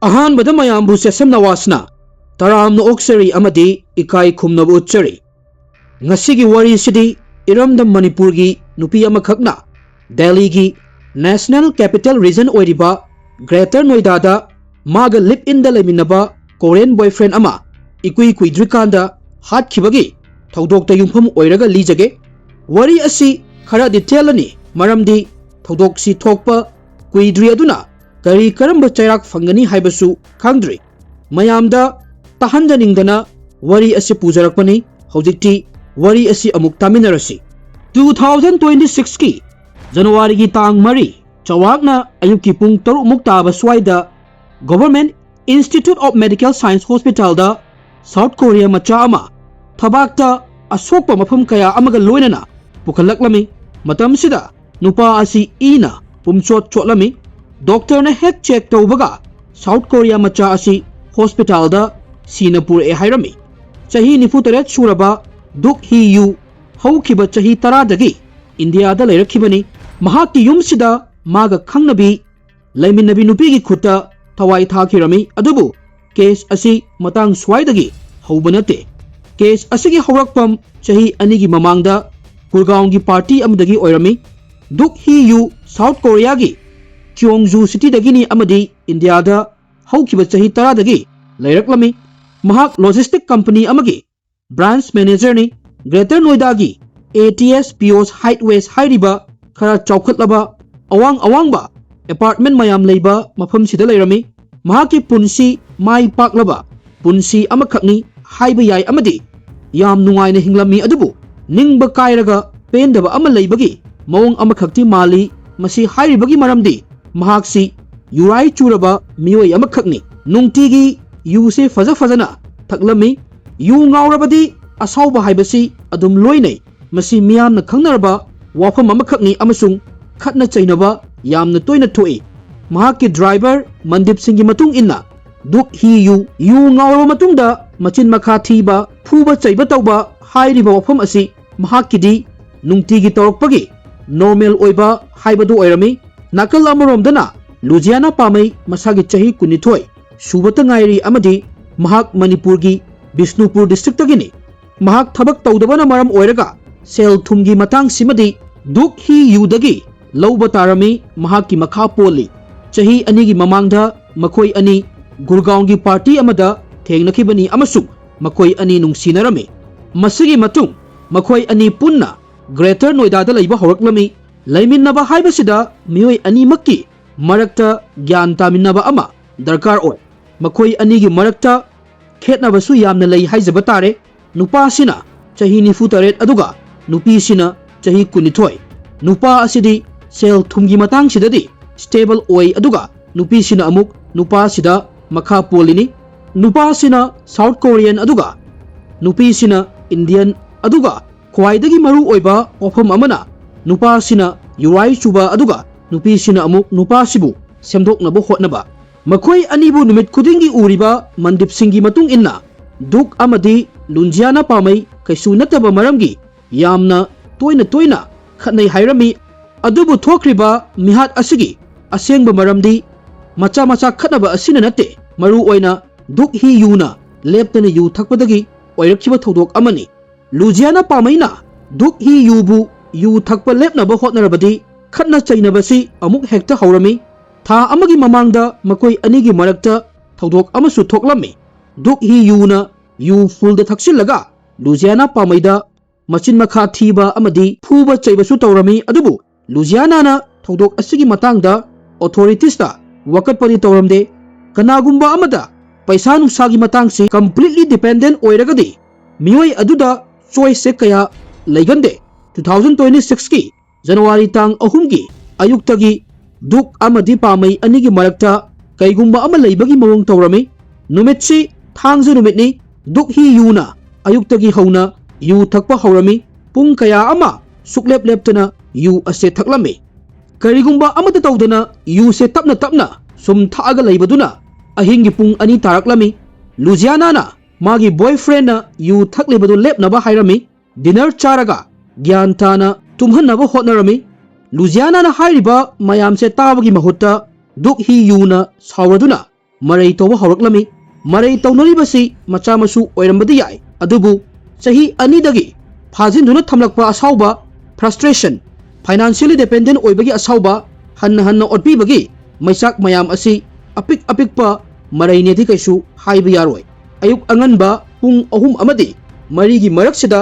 अहानबद मयामबु सेसमना वासना तरामना ओक्सरी अमदी इकाई खुमनबु उच्चरी ngasiगी wari sidi iramdam manipur gi nupi amakhakna delhi gi national capital region oiriba greater noida da maga lip in da leminaba korean boyfriend ama ikui kuidrikanda hat khibagi thodok ta yumpham oiraga lijage wari asi khara detail ani maramdi thodok si thokpa kuidri aduna kari karamba chairak fangani haibasu khangdri mayamda tahanjaningdana wari asi pujarakpani hojikti wari asi amuk taminarasi 2026 ki January gi tang mari chawakna ayuki pung taru mukta baswaida Government Institute of Medical Science Hospital da South Korea macha ama thabakta asokpa mafam kaya amaga loinana pukalaklami matam sida nupa asi ina pumchot chotlami doctor na head check tawbaga South Korea macha asi hospital da Sinapur e hairami chahi nifuteret suraba duk hi yu haukiba chahi taradagi India da lairakibani mahaki yumsida maga khangnabi laiminabi nupi gi khuta thawai thakirami adubu case asi matang swaidagi haubanate case asigi haurakpam chahi anigi mamangda Gurgaon gi party amdagi oirami duk hi yu South Korea gi Kyongju city dagini amadi India da haukiba chahi taradagi lairaklami mahak logistic company amagi branch manager ni Greater Noida gi ATS POS Highways hairiba khara chawkhatlaba awang ba apartment mayam leiba mafam sida leirami mahaki punsi mai paklaba punsi amakhakni haiba yai amadi yam nungaina hinglami adubu ningba kairaga pendaba ama leibagi mawong amakhakti mali masi hairibagi maramdi mahaksi yurai churaba mioi amakhakni nungtigi yuse fazana thaklami yu ngaurabadi asauba haibasi adum loinai masi miyamna khangnaraba wafam amakhakni amasung khatna chainaba yamna toina thoi mahaki driver mandip singi matung inna duk hi yu ngauro matungda machin makha thiba phuba chaiba tawba hairiba wafam asi mahakidi nungtigi tawrokpagi normal oiba haibadu oirami nakal amoromdana Lujiana pamai masagi chahi kunithoi subata ngairi amadi mahak Manipur gi Bishnupur district tagini mahak thabak tawdabana maram oiraga sel thumgi matang simadi duk hi yudagi lauba tarami mahaki makha poli chahi anigi mamangda makoi ani Gurgaon gi party amada thengnakibani amasung makoi ani nungsinarami masigi matung makoi ani punna Greater Noida da laiba horaklami laiminaba haibasida mioi ani makki marakta gyan taminaba ama darkar oi makoi anigi marakta khetnabasu yamna lei haijaba tare nupa sina chahi 94 aduga nupi sina chahi 12 nupa asidi sel thumgi matang sidadi stable oi aduga nupi sina amuk nupa sida makha polini nupa sina South Korean aduga nupi sina Indian aduga khwaidagi maru oiba ofam amana nupa sina yurai chuba aduga nupi sina amuk nupa sibu semdoknaba hotnaba makhoi anibu numit khudingi uriba mandip singi matung inna duk amadi lunjiana pamai kaisu nataba maramgi yamna toina khatnai hairami adubu thokriba mihat asigi asengba maramdi macha khatnaba asina nate maru oina duk hi yuna leptana yu thakpadagi oirakhiba thodok amani Lujiana pamaina duk hi yubu yu thakpa lepnaba hotnarabadi khatna chainabasi amuk hekta haurami tha amagi mamangda makoi anigi marakta thodok amasu thoklami duk hi yuna yu full da thakchillaga Lujiana pamaida machin makha thiba amadi phuba chaibasu tawrami adubu Lujiana na thodok asigi matangda authorities ta wakatpani tawramde kanagumba amada paisa nusagi matangsi completely dependent oiragadi mioi aduda choice kaya laigande 2026 ki January tang ahum gi ayuktagi duk amadi pamai anigi marakta kaigumba ama leibagi mawong tawrami numitsi thangju numitni duk hi yuna ayuktagi hauna yu thakpa haurami pung kaya ama suklep leptana yu ase thaklami karigumba amata tawdana yu se tapna sum thaaga leibaduna ahingi pung ani taraklami Lujiana na magi boyfriend na yu thaklibadu lepnaba hairami dinner charaga gyantana tumhanaba hotnarami Lujiana na hairiba mayam se tabagi mahutta duk hi yuna sawraduna marai tawba hawraklami marai tawnaribasi macha masu oirambadi yai adubu sahi ani dagi phajin duna thamlakpa asauba frustration financially dependent oibagi asauba hanna otbi bagi maisak mayam asi apik pa marai nedi kaisu haiba yaroi ayuk anganba pung ahum amadi marigi maraksida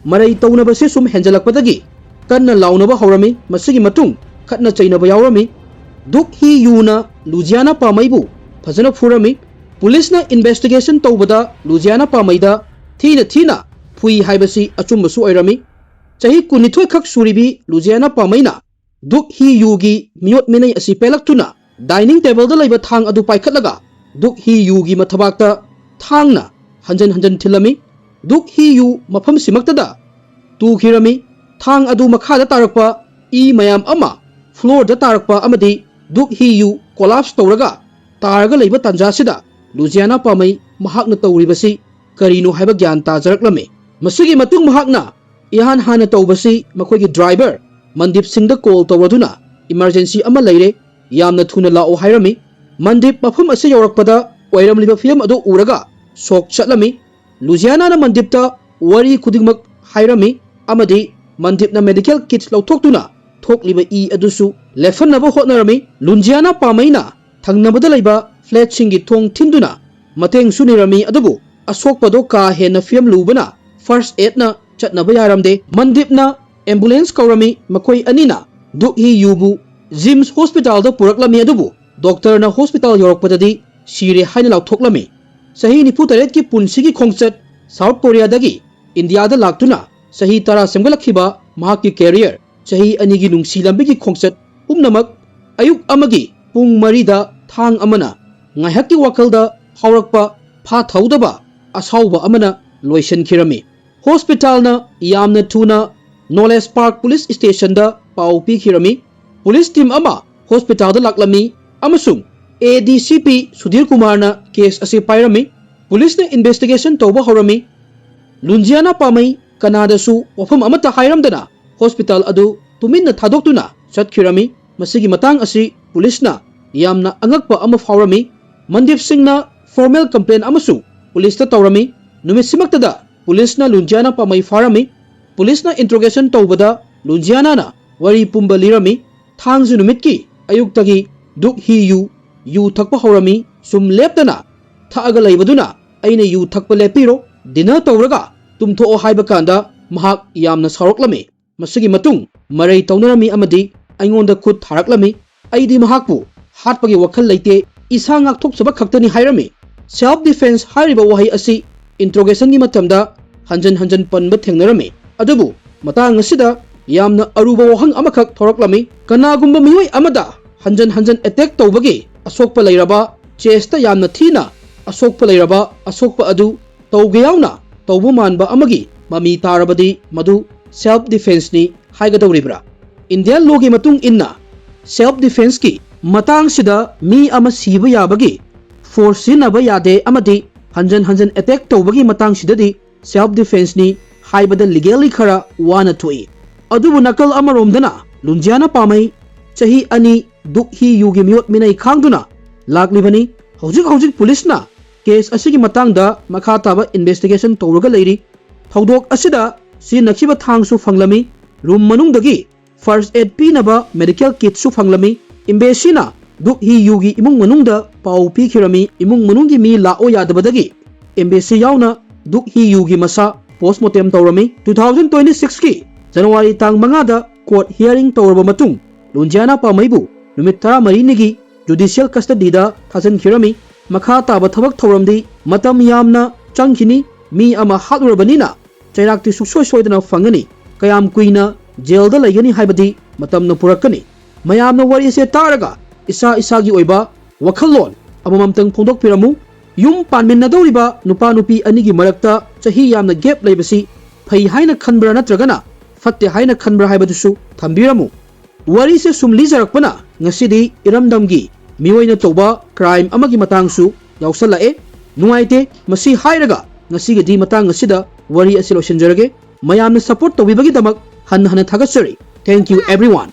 marai tawnabase sum henjalakpadagi kanna launaba hawrami masigi matung khatna chainaba yawrami duk hi yuna Louisiana pamaibu fazana furami police na investigation tawbada Louisiana pamaida thina phui haibasi achumbasu oirami chahi kunithoi khak suribi Louisiana pamaina duk hi yugi miyot minai asi pelaktuna dining table da laiba thang adu paikhatlaga duk hi yugi mathabakta thangna hanjan thilami duk hi yu mafam simaktada tu khirami thang adu makha da tarakpa I mayam ama floor da tarakpa amadi duk hi yu collapse tawraga taraga laiba tanjasida Louisiana pamai mahakna tawribasi karino haiba gyan tajaraklami masigi matung mahakna ihan hana tawbasi makoigi driver Mandip Singh da call tawraduna emergency ama leire yamna thuna lao hairami Mandip mafam ase yawrakpada oiramliba film adu uraga sok chatlami Louisiana na Mandip ta wari kudingmak hairami amadi Mandip na medical kits lautoktuna thokliba I adusu lefanaba hotnarami Louisiana pamaina thangnabada laiba flat singi thong thinduna mateng sunirami adubu asokpado ka hena film lubana first aid na chatnaba yaramde Mandip na ambulance kaurami makoi anina duk hi yubu Jims hospital da puraklami adubu doctor na hospital yorokpadadi sire haina lauthoklami sahi nipu taret ki punsigi khongchat South Korea dagi India da laktuna sahi tara semgalakhiba mahaki career sahi anigi nungsi lambigi khongchat humnamak ayuk amagi pung marida thang amana ngaihaki wakalda haurakpa pha thaudaba asauba amana loisan khirami hospital na yamna thuna Knowledge Park Police Station da pau pi khirami police team ama hospital da laklami amasung ADCP Sudhir Kumar na case ase pairami police na investigation tawba horami Louisiana pamai Canada su wafam amata hairamdana hospital adu tuminna thadoktuna chatkhirami masigi matang asi police na yamna angakpa ama faurami Mandip Singh na formal complaint amasu police ta tawrami numisimaktada police na Louisiana pamai farami police na interrogation tawbada Louisiana na wari pumba lirami thangju numitki ayuktagi duk hi yu thakpa horami sum leptana thaaga laibaduna aina yu thakpa lepiro dinner tawraga tumtho haiba kanda mahak yamna saroklami masigi matung marai tawnarami amadi aingonda khut tharaklami aidi mahakpu hatpagi wakhal leite isa ngakthok saba khaktani hairami self defense hairiba wahai asi interrogation gi matamda hanjan panba thengnarami adubu matang asida yamna aruba wahang amakhak thoraklami kanagumba mioi amada hanjan attack tawbagi asokpa leiraba chesta yamna thina asokpa leiraba asokpa adu tawge yauna tawbu manba amagi mami tarabadi madu self defense ni haigadawribra Indian law gi matung inna self defense ki matang sida mi ama siba yabagi force sinaba yade amadi hanjan attack tawbagi matang sidadi self defense ni haibada legally khara wana thoi adubu nakal amaromdana Louisiana pamai chahi ani duk hi yugi miyot minai khangduna laklibani hojik police na case asigi matangda makha taba investigation tawraga leiri thawdok asida si nakhiba thangsu fanglami room manungdagi first aid pinaba medical kit su fanglami embassy na duk hi yugi imung manungda pau pi khirami imung manunggi mi lao yadabadagi embassy yauna duk hi yugi masa postmortem tawrami 2026 ki January tang mangada court hearing tawraba matung Louisiana pamaibu numit 13 nigi judicial custody da thasan khirami makha taba thabak thawramdi matam yamna changkhini mi ama haturbanina chairakti suksoi soidana fangani kayam kuina jail da laigani haibadi matamna purakani mayamna wari se taraga isa gi oiba wakhallon amamamtang phongdok piramu yum panminna dawriba nupa nupi anigi marakta chahi yamna gap laibasi phai haina khanbra natragana fatte haina khanbra haibadusu thambiramu wari se sumli jarakpana ngasidi iramdamgi miyoina toba crime amagi matangsu yausalae nuaite masi hairaga ngasigi di matang asida wari asilo shenjarage mayamna support tobibagi damak han thagasari thank you everyone